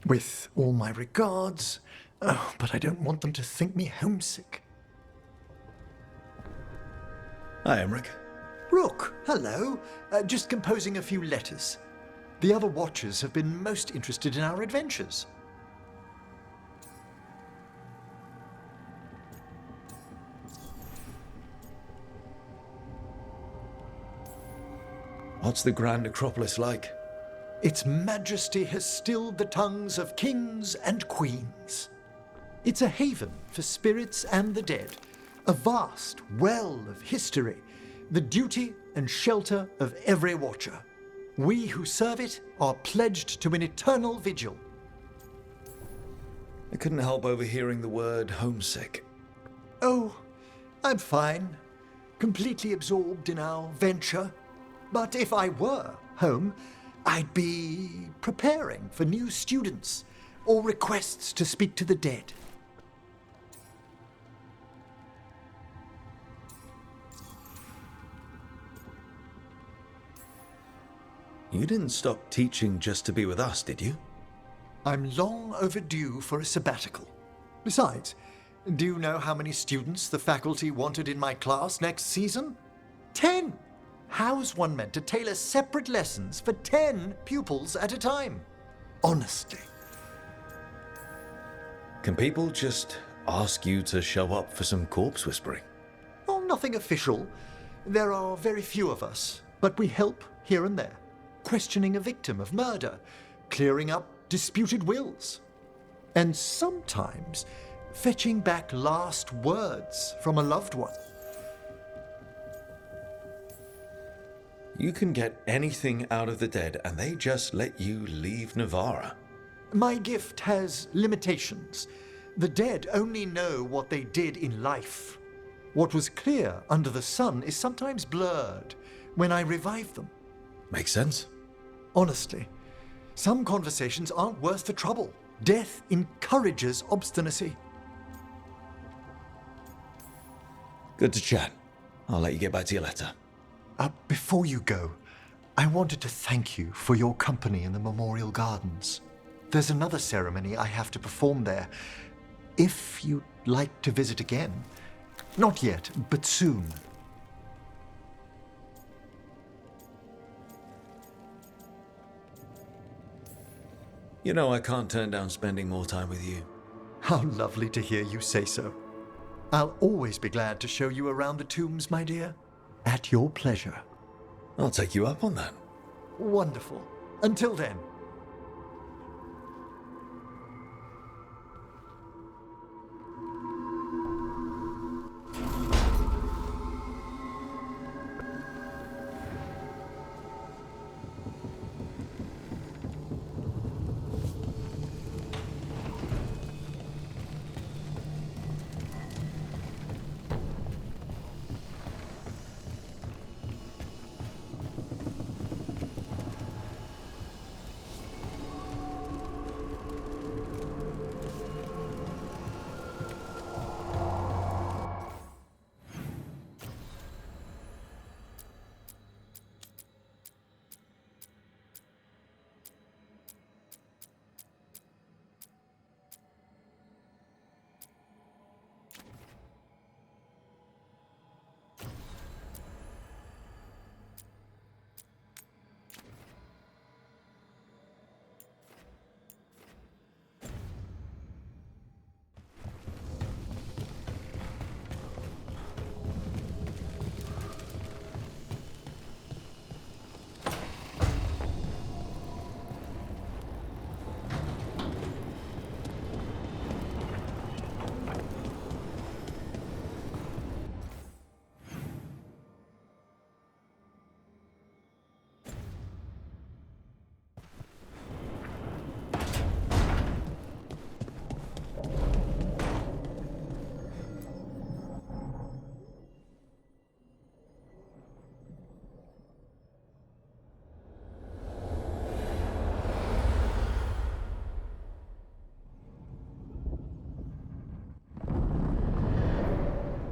With all my regards, but I don't want them to think me homesick. Hi, Emmerich. Rook, hello. Just composing a few letters. The other Watchers have been most interested in our adventures. What's the Grand Acropolis like? Its majesty has stilled the tongues of kings and queens. It's a haven for spirits and the dead, a vast well of history, the duty and shelter of every Watcher. We who serve it are pledged to an eternal vigil. I couldn't help overhearing the word homesick. Oh, I'm fine. Completely absorbed in our venture. But if I were home, I'd be preparing for new students or requests to speak to the dead. You didn't stop teaching just to be with us, did you? I'm long overdue for a sabbatical. Besides, do you know how many students the faculty wanted in my class next season? 10! How's one meant to tailor separate lessons for 10 pupils at a time? Honestly. Can people just ask you to show up for some corpse whispering? Oh, nothing official. There are very few of us, but we help here and there. Questioning a victim of murder, clearing up disputed wills, and sometimes fetching back last words from a loved one. You can get anything out of the dead, and they just let you leave Navarra. My gift has limitations. The dead only know what they did in life. What was clear under the sun is sometimes blurred when I revive them. Makes sense. Honestly, some conversations aren't worth the trouble. Death encourages obstinacy. Good to chat. I'll let you get back to your letter. Before you go, I wanted to thank you for your company in the Memorial Gardens. There's another ceremony I have to perform there. If you'd like to visit again. Not yet, but soon. You know I can't turn down spending more time with you. How lovely to hear you say so. I'll always be glad to show you around the tombs, my dear. At your pleasure. I'll take you up on that. Wonderful. Until then.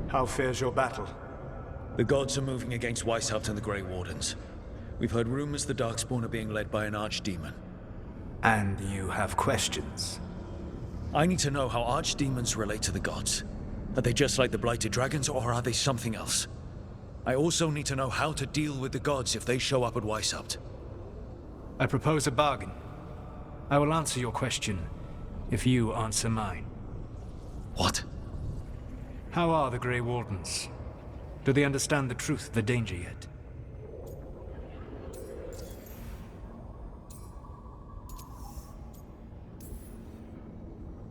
How fares your battle? The gods are moving against Weishaupt and the Grey Wardens. We've heard rumors the Darkspawn are being led by an archdemon. And you have questions. I need to know how archdemons relate to the gods. Are they just like the blighted dragons, or are they something else? I also need to know how to deal with the gods if they show up at Weishaupt. I propose a bargain. I will answer your question if you answer mine. What? How are the Grey Wardens? Do they understand the truth of the danger yet?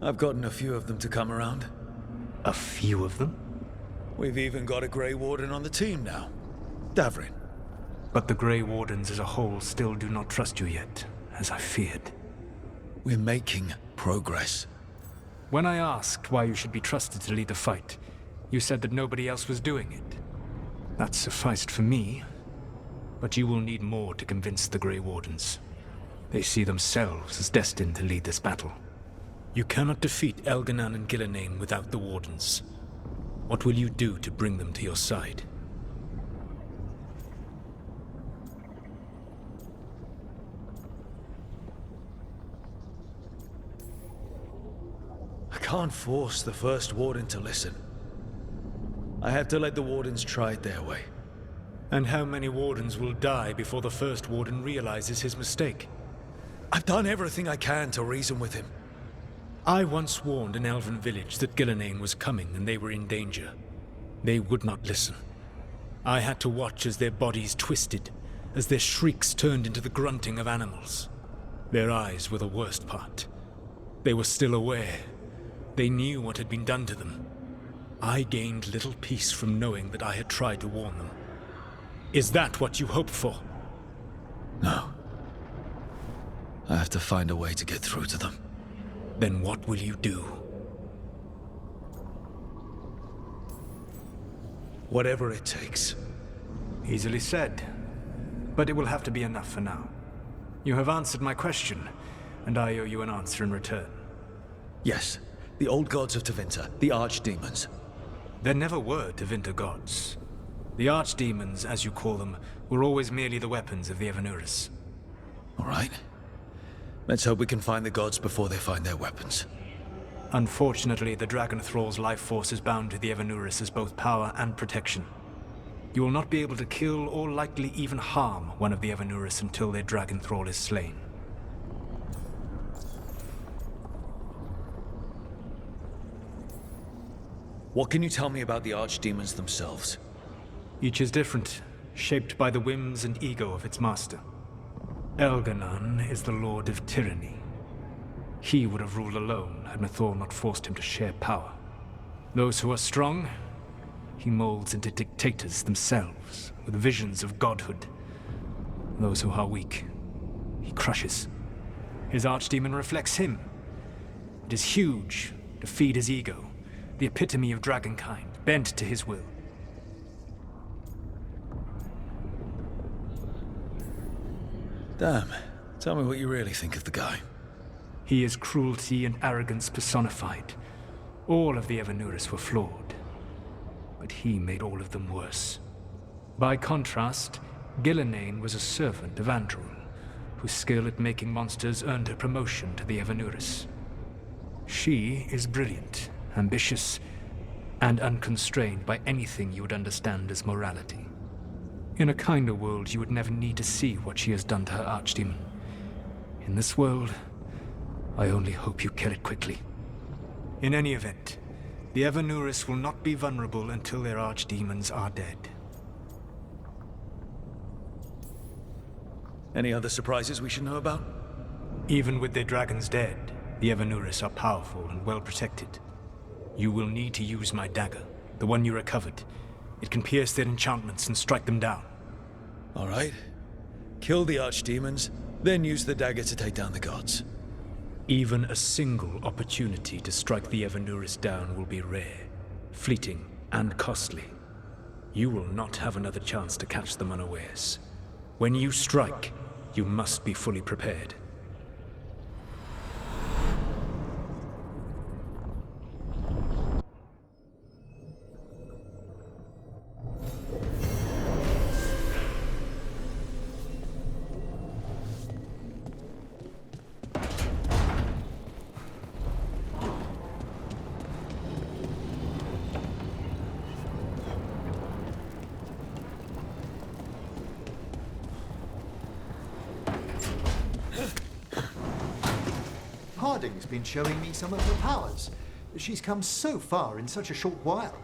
I've gotten a few of them to come around. A few of them? We've even got a Grey Warden on the team now. Davrin. But the Grey Wardens as a whole still do not trust you yet, as I feared. We're making progress. When I asked why you should be trusted to lead the fight, you said that nobody else was doing it. That sufficed for me, but you will need more to convince the Grey Wardens. They see themselves as destined to lead this battle. You cannot defeat Elganan and Gillenane without the Wardens. What will you do to bring them to your side? I can't force the first Warden to listen. I have to let the Wardens try it their way. And how many Wardens will die before the first Warden realizes his mistake? I've done everything I can to reason with him. I once warned an elven village that Gillenane was coming and they were in danger. They would not listen. I had to watch as their bodies twisted, as their shrieks turned into the grunting of animals. Their eyes were the worst part. They were still aware. They knew what had been done to them. I gained little peace from knowing that I had tried to warn them. Is that what you hoped for? No. I have to find a way to get through to them. Then what will you do? Whatever it takes. Easily said. But it will have to be enough for now. You have answered my question, and I owe you an answer in return. Yes, the old gods of Tevinter, the archdemons. There never were Tevinter gods. The archdemons, as you call them, were always merely the weapons of the Evanurus. All right. Let's hope we can find the gods before they find their weapons. Unfortunately, the Dragon Thrall's life force is bound to the Evanurus as both power and protection. You will not be able to kill or likely even harm one of the Evanurus until their Dragon Thrall is slain. What can you tell me about the archdemons themselves? Each is different, shaped by the whims and ego of its master. Elganan is the Lord of Tyranny. He would have ruled alone had Nathor not forced him to share power. Those who are strong, he molds into dictators themselves, with visions of godhood. Those who are weak, he crushes. His archdemon reflects him. It is huge, to feed his ego, the epitome of dragonkind, bent to his will. Damn. Tell me what you really think of the guy. He is cruelty and arrogance personified. All of the Evanurus were flawed, but he made all of them worse. By contrast, Gillenane was a servant of Andrul, whose skill at making monsters earned her promotion to the Evanurus. She is brilliant, ambitious, and unconstrained by anything you would understand as morality. In a kinder world, you would never need to see what she has done to her archdemon. In this world, I only hope you kill it quickly. In any event, the Evanurus will not be vulnerable until their archdemons are dead. Any other surprises we should know about? Even with their dragons dead, the Evanurus are powerful and well protected. You will need to use my dagger, the one you recovered. It can pierce their enchantments and strike them down. All right. Kill the archdemons, then use the dagger to take down the gods. Even a single opportunity to strike the Evanurus down will be rare, fleeting, and costly. You will not have another chance to catch them unawares. When you strike, you must be fully prepared. Harding's been showing me some of her powers. She's come so far in such a short while.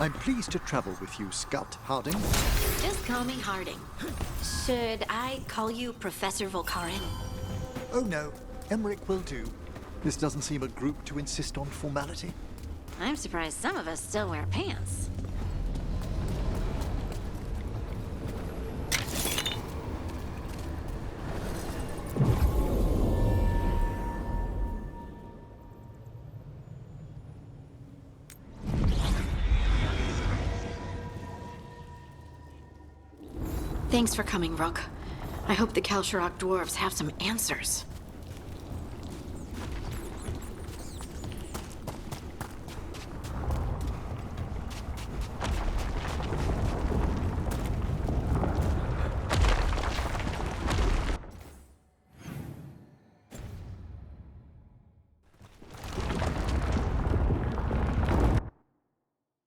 I'm pleased to travel with you, Scout Harding. Just call me Harding. Should I call you Professor Volkarin? Oh no, Emmerich will do. This doesn't seem a group to insist on formality. I'm surprised some of us still wear pants. Thanks for coming, Rook. I hope the Kalsharok dwarves have some answers.